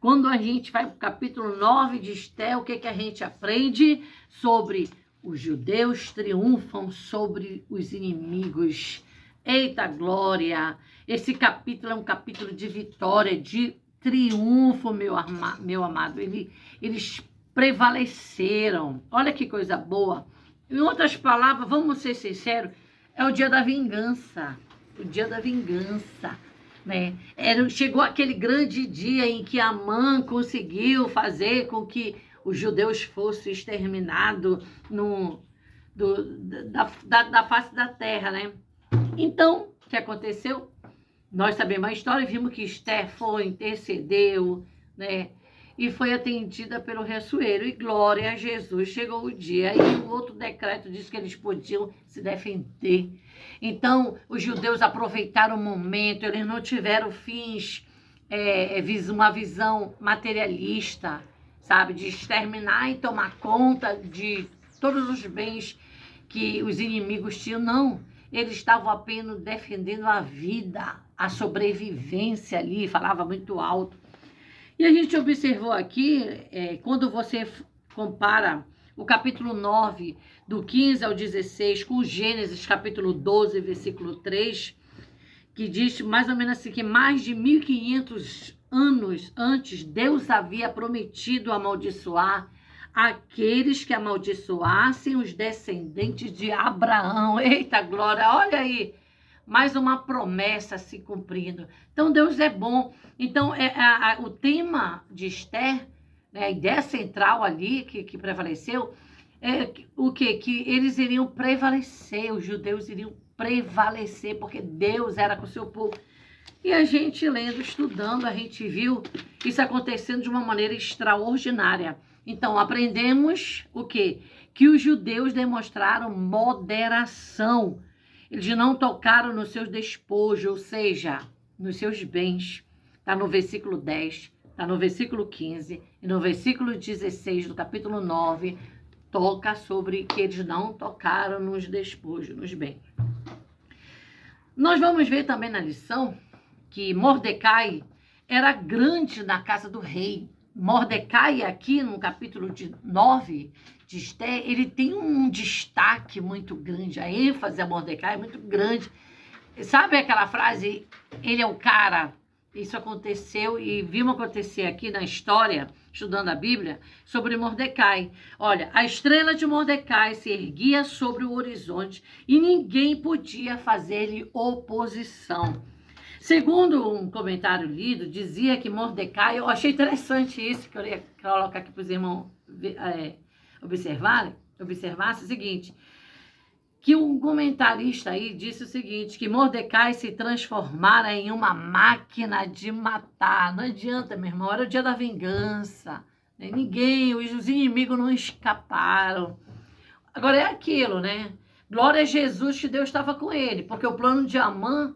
Quando a gente vai para o capítulo 9 de Esther, o que a gente aprende? Sobre os judeus triunfam sobre os inimigos. Eita glória! Esse capítulo é um capítulo de vitória, de triunfo, meu amado. Eles prevaleceram. Olha que coisa boa. Em outras palavras, vamos ser sinceros, é o dia da vingança. O dia da vingança. Né? Chegou aquele grande dia em que Amã conseguiu fazer com que os judeus fossem exterminados da face da terra, né? Então, o que aconteceu? Nós sabemos a história, vimos que Esther foi, intercedeu, né? E foi atendida pelo ressueiro, e glória a Jesus. Chegou o dia, e o outro decreto disse que eles podiam se defender. Então, os judeus aproveitaram o momento, eles não tiveram fins, uma visão materialista, sabe? De exterminar e tomar conta de todos os bens que os inimigos tinham, não. Eles estavam apenas defendendo a vida, a sobrevivência ali, falava muito alto. E a gente observou aqui, quando você compara o capítulo 9, do 15 ao 16, com Gênesis, capítulo 12, versículo 3, que diz mais ou menos assim, que mais de 1500 anos antes, Deus havia prometido amaldiçoar aqueles que amaldiçoassem os descendentes de Abraão. Eita glória, olha aí, mais uma promessa se cumprindo. Então Deus é bom. Então o tema de Esther, né, a ideia central ali que prevaleceu, é o quê? Que eles iriam prevalecer, os judeus iriam prevalecer, porque Deus era com o seu povo. E a gente lendo, estudando, a gente viu isso acontecendo de uma maneira extraordinária. Então, aprendemos o quê? Que os judeus demonstraram moderação. Eles não tocaram nos seus despojos, ou seja, nos seus bens. Está no versículo 10, está no versículo 15 e no versículo 16 do capítulo 9, toca sobre que eles não tocaram nos despojos, nos bens. Nós vamos ver também na lição que Mordecai era grande na casa do rei. Mordecai aqui no capítulo 9 de Esther, ele tem um destaque muito grande, a ênfase a Mordecai é muito grande. Sabe aquela frase, ele é o cara? Isso aconteceu e vimos acontecer aqui na história, estudando a Bíblia, sobre Mordecai. Olha, a estrela de Mordecai se erguia sobre o horizonte e ninguém podia fazer-lhe oposição. Segundo um comentário lido, dizia que Mordecai, eu achei interessante isso, que eu ia colocar aqui para os irmãos observassem o seguinte, que um comentarista aí disse o seguinte, que Mordecai se transformara em uma máquina de matar. Não adianta, meu irmão, era o dia da vingança. Ninguém, os inimigos não escaparam. Agora é aquilo, né? Glória a Jesus que Deus estava com ele, porque o plano de Amã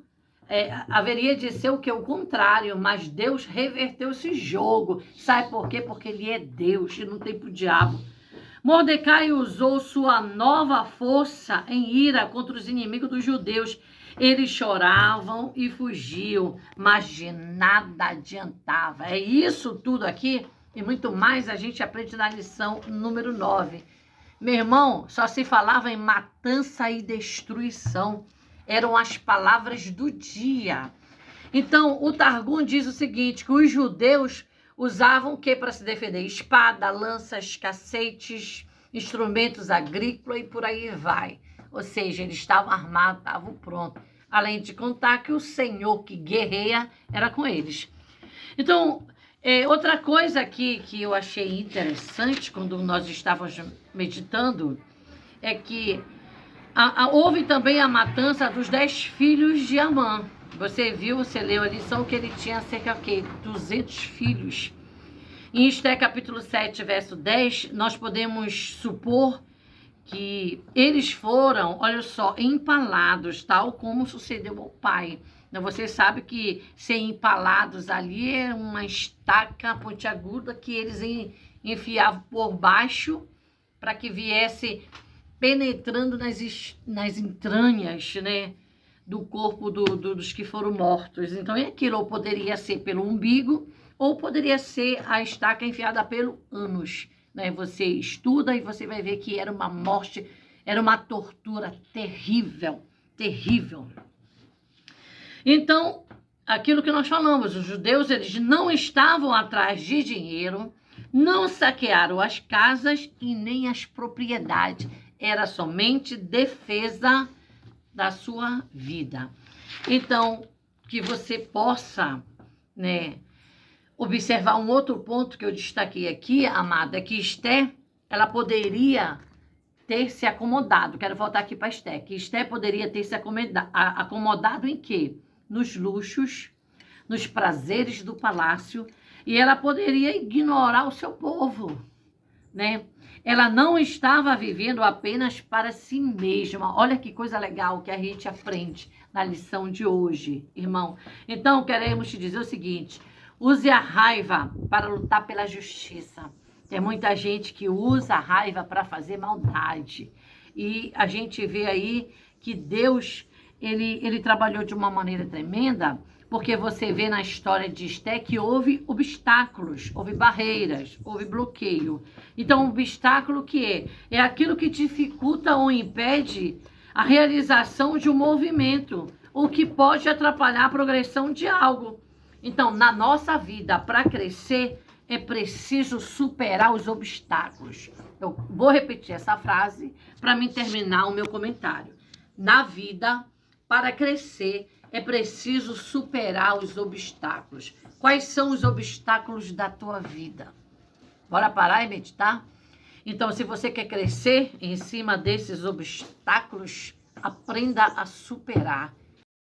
haveria de ser o que? O contrário, mas Deus reverteu esse jogo. Sabe por quê? Porque ele é Deus e não tem pro diabo. Mordecai usou sua nova força em ira contra os inimigos dos judeus. Eles choravam e fugiam, mas de nada adiantava. É isso tudo aqui e muito mais a gente aprende na lição número 9. Meu irmão, só se falava em matança e destruição. Eram as palavras do dia. Então, o Targum diz o seguinte, que os judeus usavam o que para se defender? Espada, lanças, cacetes, instrumentos agrícolas e por aí vai. Ou seja, eles estavam armados, estavam prontos. Além de contar que o Senhor que guerreia era com eles. Então, outra coisa aqui que eu achei interessante quando nós estávamos meditando é que houve também a matança dos 10 filhos de Amã. Você viu, você leu a lição que ele tinha cerca de 200 filhos. Em Esther capítulo 7, verso 10, nós podemos supor que eles foram, olha só, empalados, tal como sucedeu ao pai. Então, você sabe que ser empalados ali é uma estaca pontiaguda que eles enfiavam por baixo para que viesse penetrando nas entranhas, né, do corpo dos que foram mortos. Então, aquilo poderia ser pelo umbigo ou poderia ser a estaca enfiada pelo ânus, né? Você estuda e você vai ver que era uma morte, era uma tortura terrível, terrível. Então, aquilo que nós falamos, os judeus, eles não estavam atrás de dinheiro, não saquearam as casas e nem as propriedades. Era somente defesa da sua vida. Então, que você possa, né, observar um outro ponto que eu destaquei aqui, amada, que Esté, ela poderia ter se acomodado. Quero voltar aqui para Esté. Que Esté poderia ter se acomodado em quê? Nos luxos, nos prazeres do palácio, e ela poderia ignorar o seu povo, né? Ela não estava vivendo apenas para si mesma. Olha que coisa legal que a gente aprende na lição de hoje, irmão. Então, queremos te dizer o seguinte: use a raiva para lutar pela justiça. Tem muita gente que usa a raiva para fazer maldade. E a gente vê aí que Deus, ele trabalhou de uma maneira tremenda, porque você vê na história de Esté que houve obstáculos, houve barreiras, houve bloqueio. Então, o obstáculo que é? É aquilo que dificulta ou impede a realização de um movimento, o que pode atrapalhar a progressão de algo. Então, na nossa vida, para crescer, é preciso superar os obstáculos. Eu vou repetir essa frase para mim terminar o meu comentário. Na vida, para crescer, é preciso superar os obstáculos. Quais são os obstáculos da tua vida? Bora parar e meditar? Então, se você quer crescer em cima desses obstáculos, aprenda a superar.